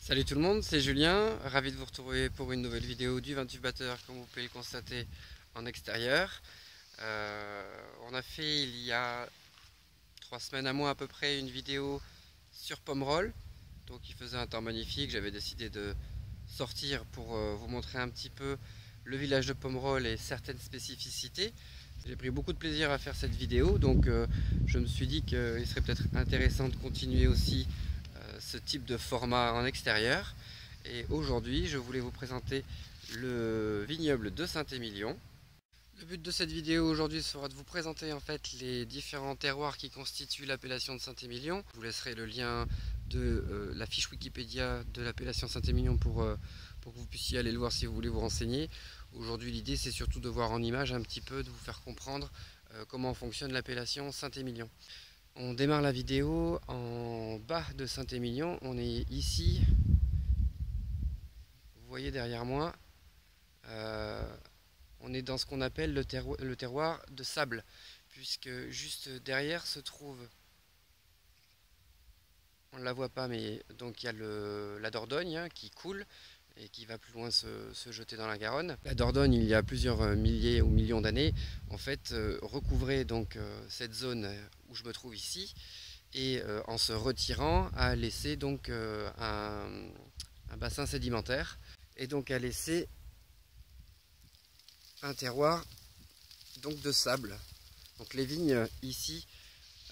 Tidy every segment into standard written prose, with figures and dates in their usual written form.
Salut tout le monde, c'est Julien, ravi de vous retrouver pour une nouvelle vidéo du 28 batteur comme vous pouvez le constater en extérieur. On a fait il y a 3 semaines à moi à peu près une vidéo sur Pomerol, donc il faisait un temps magnifique, j'avais décidé de sortir pour vous montrer un petit peu le village de Pomerol et certaines spécificités. J'ai pris beaucoup de plaisir à faire cette vidéo, donc je me suis dit qu'il serait peut-être intéressant de continuer aussi ce type de format en extérieur. Et aujourd'hui, je voulais vous présenter le vignoble de Saint-Émilion. Le but de cette vidéo aujourd'hui sera de vous présenter en fait les différents terroirs qui constituent l'appellation de Saint-Émilion. Je vous laisserai le lien de la fiche Wikipédia de l'appellation Saint-Émilion pour que vous puissiez aller le voir si vous voulez vous renseigner. Aujourd'hui, l'idée c'est surtout de voir en image un petit peu, de vous faire comprendre comment fonctionne l'appellation Saint-Émilion. On démarre la vidéo en bas de Saint-Émilion. On est ici, vous voyez derrière moi, on est dans ce qu'on appelle le terroir de sable, puisque juste derrière se trouve, on ne la voit pas, mais donc il y a la Dordogne qui coule et qui va plus loin se jeter dans la Garonne. La Dordogne, il y a plusieurs milliers ou millions d'années, en fait, recouvrait donc cette zone où je me trouve ici, et en se retirant a laissé donc un bassin sédimentaire, et donc a laissé un terroir donc de sable. Donc les vignes ici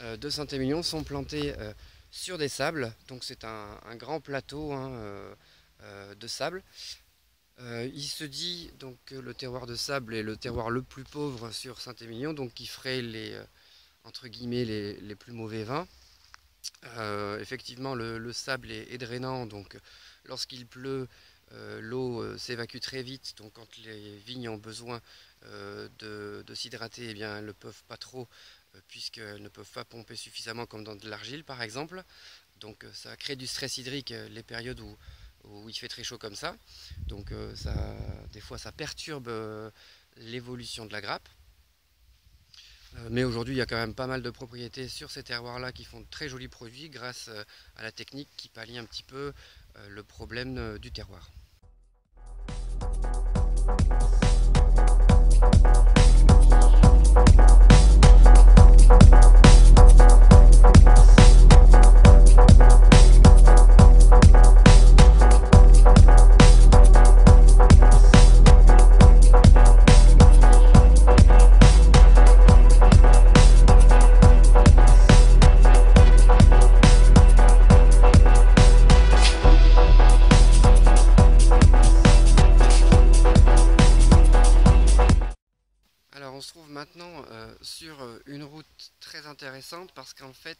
de Saint-Émilion sont plantées sur des sables, donc c'est un grand plateau de sable. Il se dit donc que le terroir de sable est le terroir le plus pauvre sur Saint-Émilion, donc qui ferait les entre guillemets les plus mauvais vins. Effectivement, le sable est drainant, donc lorsqu'il pleut, l'eau s'évacue très vite. Donc quand les vignes ont besoin de s'hydrater, eh bien elles ne peuvent pas trop, puisqu'elles ne peuvent pas pomper suffisamment comme dans de l'argile par exemple. Donc ça crée du stress hydrique les périodes où il fait très chaud comme ça. Donc des fois ça perturbe l'évolution de la grappe. Mais aujourd'hui, il y a quand même pas mal de propriétés sur ces terroirs-là qui font de très jolis produits grâce à la technique qui pallie un petit peu le problème du terroir. On se trouve maintenant sur une route très intéressante parce qu'en fait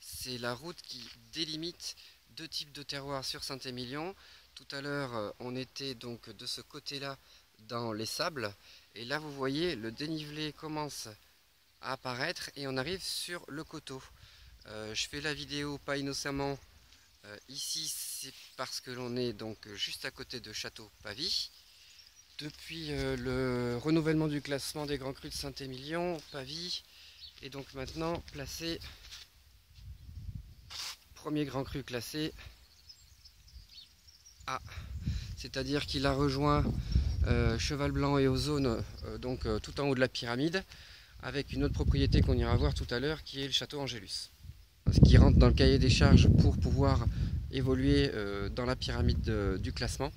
c'est la route qui délimite deux types de terroirs sur Saint-Émilion. Tout à l'heure on était donc de ce côté-là dans les sables et là vous voyez le dénivelé commence à apparaître et on arrive sur le coteau. Je fais la vidéo pas innocemment ici, c'est parce que l'on est donc juste à côté de Château-Pavie. Depuis le renouvellement du classement des grands crus de Saint-Émilion, Pavie est donc maintenant placé premier grand cru classé A. C'est-à-dire qu'il a rejoint Cheval Blanc et Ozone tout en haut de la pyramide, avec une autre propriété qu'on ira voir tout à l'heure qui est le château Angélus. Ce qui rentre dans le cahier des charges pour pouvoir évoluer dans la pyramide du classement.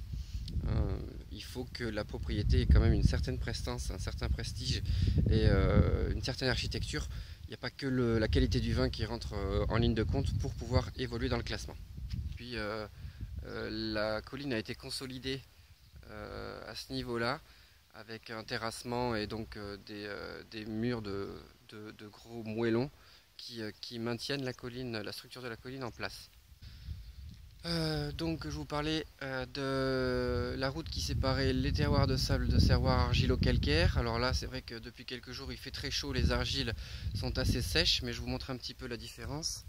Il faut que la propriété ait quand même une certaine prestance, un certain prestige et une certaine architecture. Il n'y a pas que la qualité du vin qui rentre en ligne de compte pour pouvoir évoluer dans le classement. Puis la colline a été consolidée à ce niveau-là avec un terrassement et donc des murs de gros moellons qui maintiennent la structure de la colline en place. Donc je vous parlais de la route qui séparait les terroirs de sable de terroirs argilo-calcaires. Alors là c'est vrai que depuis quelques jours il fait très chaud, les argiles sont assez sèches, mais je vous montre un petit peu la différence.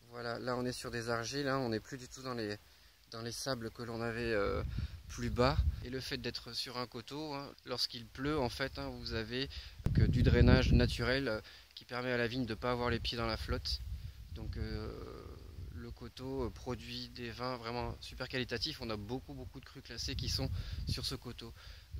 Voilà, là on est sur des argiles, on n'est plus du tout dans les sables que l'on avait plus bas. Et le fait d'être sur un coteau, lorsqu'il pleut en fait, vous avez du drainage naturel qui permet à la vigne de ne pas avoir les pieds dans la flotte. Donc le coteau produit des vins vraiment super qualitatifs. On a beaucoup de crus classés qui sont sur ce coteau.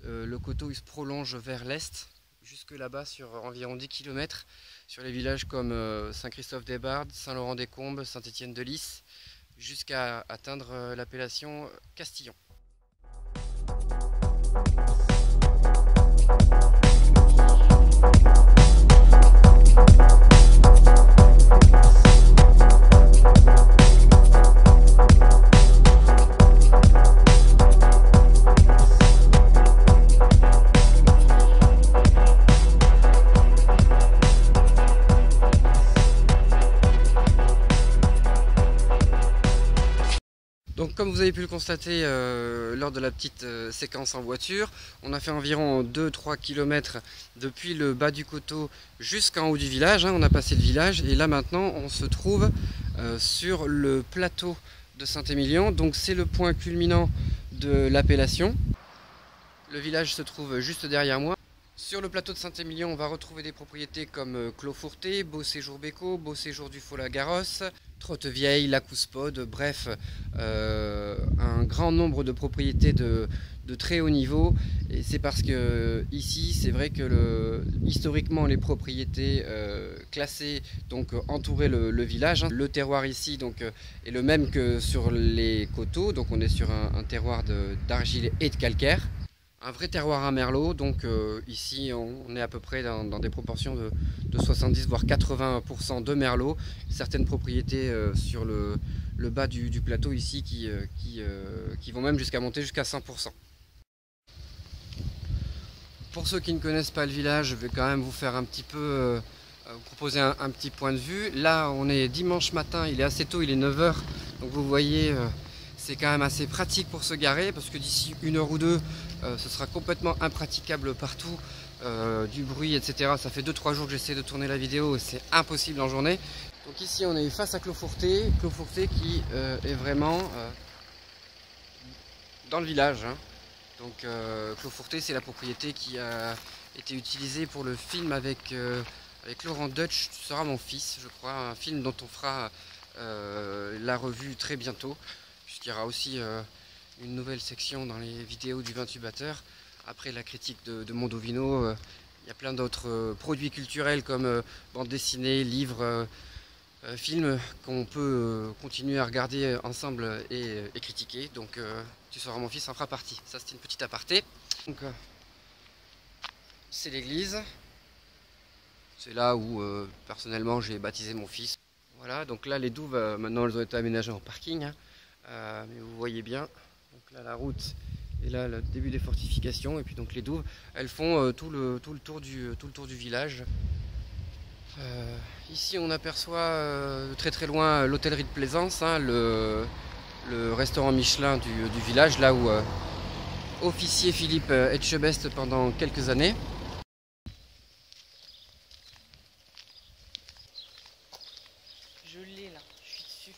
Le coteau il se prolonge vers l'est, jusque là-bas sur environ 10 km, sur les villages comme Saint-Christophe-des-Bardes, Saint-Laurent-des-Combes, Saint-Étienne-de-Lys, jusqu'à atteindre l'appellation Castillon. Donc comme vous avez pu le constater lors de la petite séquence en voiture, on a fait environ 2-3 km depuis le bas du coteau jusqu'en haut du village, on a passé le village et là maintenant on se trouve sur le plateau de Saint-Émilion, donc c'est le point culminant de l'appellation. Le village se trouve juste derrière moi. Sur le plateau de Saint-Émilion, on va retrouver des propriétés comme Clos Fourté, Beau Séjour Bécot, Beau Séjour du Faux-la-Garrosse, Trottevieille, La Couspode, bref, un grand nombre de propriétés de très haut niveau. Et c'est parce que ici, c'est vrai que historiquement, les propriétés classées donc entouraient le village. Le terroir ici donc, est le même que sur les coteaux, donc on est sur un terroir d'argile et de calcaire. Un vrai terroir à merlot, donc ici on est à peu près dans des proportions de 70 voire 80% de merlot. Certaines propriétés sur le bas du plateau ici qui vont même monter jusqu'à 100%. Pour ceux qui ne connaissent pas le village, je vais quand même vous faire un petit peu, vous proposer un petit point de vue. Là on est dimanche matin, il est assez tôt, il est 9 h, donc vous voyez c'est quand même assez pratique pour se garer parce que d'ici 1 heure ou 2 ce sera complètement impraticable partout, du bruit etc. Ça fait 2-3 jours que j'essaie de tourner la vidéo et c'est impossible en journée. Donc ici on est face à Clos Fourté qui est vraiment dans le village. Donc Clos Fourté c'est la propriété qui a été utilisée pour le film avec Laurent Deutsch, Tu seras mon fils, je crois, un film dont on fera la revue très bientôt. Il y aura aussi une nouvelle section dans les vidéos du 28 batteur. Après la critique de Mondovino, il y a plein d'autres produits culturels comme bande dessinée, livres, films qu'on peut continuer à regarder ensemble et critiquer. Donc Tu seras mon fils en fera partie. Ça c'était une petite aparté. Donc c'est l'église. C'est là où personnellement j'ai baptisé mon fils. Voilà, donc là les douves maintenant elles ont été aménagées en parking. Mais vous voyez bien, donc là la route et là le début des fortifications et puis donc les douves, elles font tout le tour du village. Ici on aperçoit de très loin l'hôtellerie de Plaisance, le restaurant Michelin du village, là où officier Philippe Etchebest pendant quelques années. Je l'ai là, je suis dessus.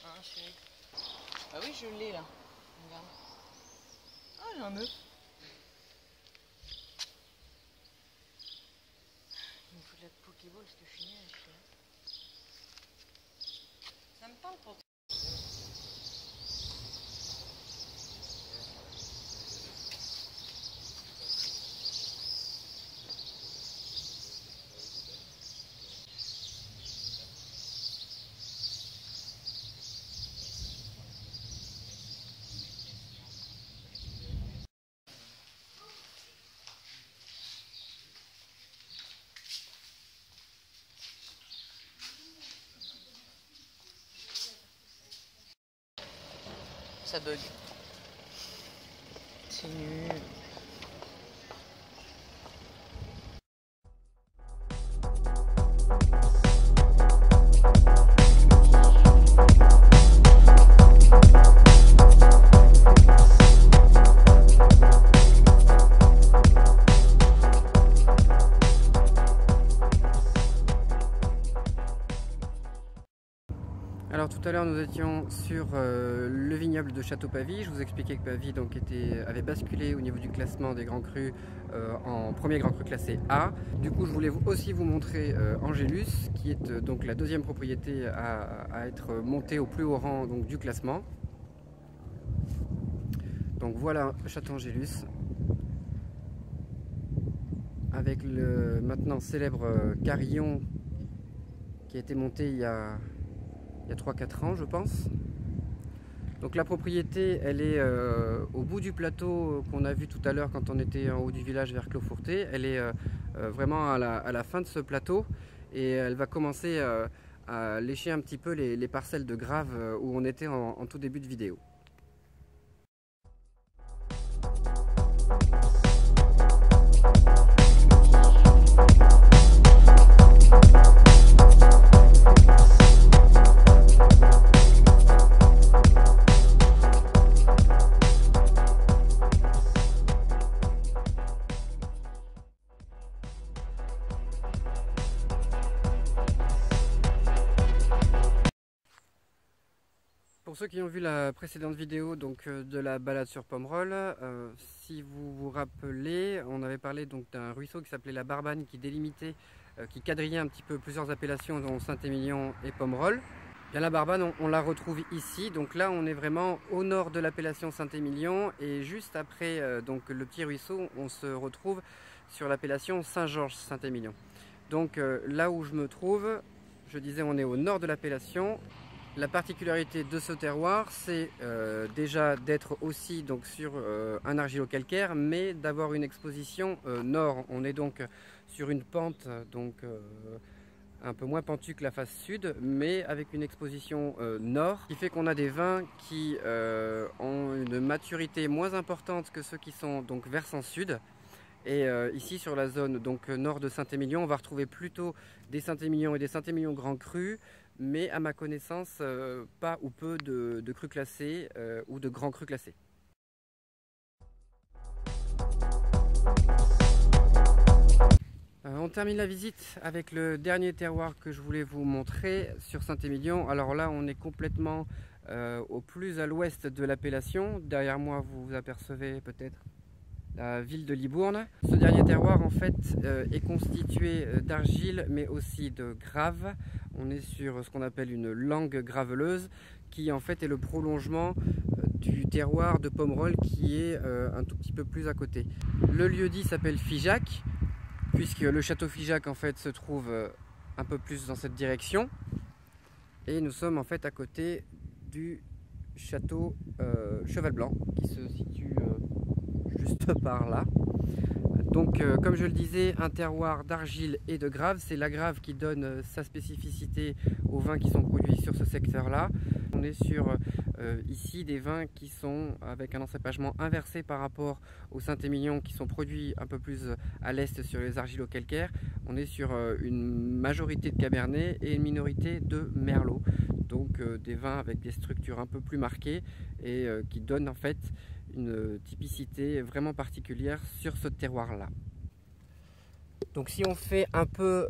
Hein, chérie? Ah oui, je l'ai là. Regarde. Ah, j'ai un œuf. Il me faut de la Pokéball parce que je suis nulle à chier. Ça me tente pour toi. Ça bug. C'est nul. Alors tout à l'heure nous étions sur le vignoble de Château-Pavie. Je vous expliquais que Pavie donc, avait basculé au niveau du classement des grands crus en premier grand cru classé A. Du coup, je voulais aussi vous montrer Angélus, qui est donc la deuxième propriété à être montée au plus haut rang donc, du classement. Donc voilà Château Angélus, avec le maintenant célèbre carillon qui a été monté il y a 3-4 ans je pense. Donc la propriété elle est au bout du plateau qu'on a vu tout à l'heure quand on était en haut du village vers Clos-Fourté. Elle est vraiment à la fin de ce plateau et elle va commencer à lécher un petit peu les parcelles de graves où on était en tout début de vidéo. Pour ceux qui ont vu la précédente vidéo donc, de la balade sur Pomerol, si vous vous rappelez, on avait parlé d'un ruisseau qui s'appelait la Barbanne qui délimitait, qui quadrillait un petit peu plusieurs appellations dont Saint-Émilion et Pomerol. Bien, la Barbanne on la retrouve ici, donc là on est vraiment au nord de l'appellation Saint-Émilion et juste après donc, le petit ruisseau on se retrouve sur l'appellation Saint-Georges-Saint-Émilion. Donc là où je me trouve, je disais on est au nord de l'appellation. La particularité de ce terroir, c'est déjà d'être aussi donc, sur un argilo-calcaire, mais d'avoir une exposition nord. On est donc sur une pente donc, un peu moins pentue que la face sud, mais avec une exposition nord, qui fait qu'on a des vins qui ont une maturité moins importante que ceux qui sont donc versant sud. Et ici sur la zone donc, nord de Saint-Émilion, on va retrouver plutôt des Saint-Émilion et des Saint-Émilion grands crus, mais à ma connaissance, pas ou peu de crus classés ou de grands crus classés. On termine la visite avec le dernier terroir que je voulais vous montrer sur Saint-Émilion. Alors là, on est complètement au plus à l'ouest de l'appellation. Derrière moi, vous apercevez peut-être la ville de Libourne. Ce dernier terroir en fait est constitué d'argile mais aussi de graves. On est sur ce qu'on appelle une langue graveleuse qui en fait est le prolongement du terroir de Pomerol qui est un tout petit peu plus à côté. Le lieu-dit s'appelle Figeac puisque le château Figeac en fait se trouve un peu plus dans cette direction et nous sommes en fait à côté du château Cheval Blanc qui se situe juste par là. Donc comme je le disais, un terroir d'argile et de grave, c'est la grave qui donne sa spécificité aux vins qui sont produits sur ce secteur là. On est sur ici des vins qui sont avec un encépagement inversé par rapport au Saint-Émilion qui sont produits un peu plus à l'est sur les argilo-calcaires. On est sur une majorité de Cabernet et une minorité de Merlot. Donc des vins avec des structures un peu plus marquées et qui donnent en fait une typicité vraiment particulière sur ce terroir là. Donc si on fait un peu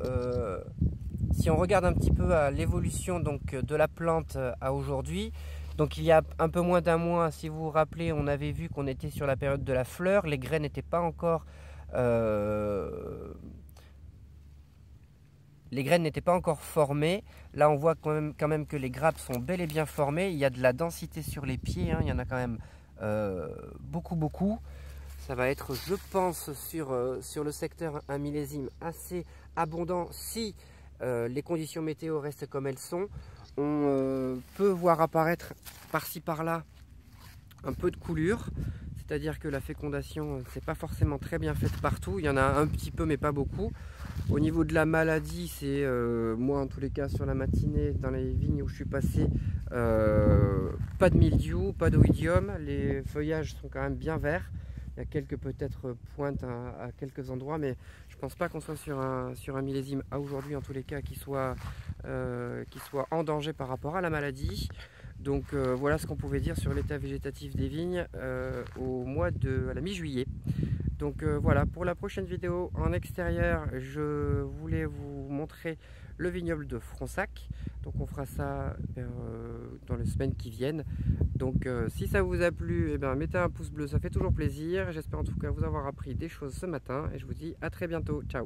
si on regarde un petit peu à l'évolution donc de la plante à aujourd'hui, donc il y a un peu moins d'un mois, si vous vous rappelez, on avait vu qu'on était sur la période de la fleur, les graines n'étaient pas encore formées. Là on voit quand même que les grappes sont bel et bien formées, il y a de la densité sur les pieds, hein, il y en a quand même beaucoup. Ça va être, je pense, sur le secteur un millésime assez abondant si les conditions météo restent comme elles sont. On peut voir apparaître par-ci par-là un peu de coulure, c'est-à-dire que la fécondation c'est pas forcément très bien faite partout, il y en a un petit peu mais pas beaucoup. Au niveau de la maladie, c'est moi en tous les cas sur la matinée dans les vignes où je suis passé, pas de mildiou, pas d'oïdium, les feuillages sont quand même bien verts. Il y a quelques peut-être pointes à quelques endroits, mais je pense pas qu'on soit sur un millésime à aujourd'hui en tous les cas qui soit en danger par rapport à la maladie. Donc voilà ce qu'on pouvait dire sur l'état végétatif des vignes à la mi-juillet. Donc voilà, pour la prochaine vidéo en extérieur, je voulais vous montrer le vignoble de Fronsac. Donc on fera ça dans les semaines qui viennent. Donc si ça vous a plu, mettez un pouce bleu, ça fait toujours plaisir. J'espère en tout cas vous avoir appris des choses ce matin et je vous dis à très bientôt. Ciao!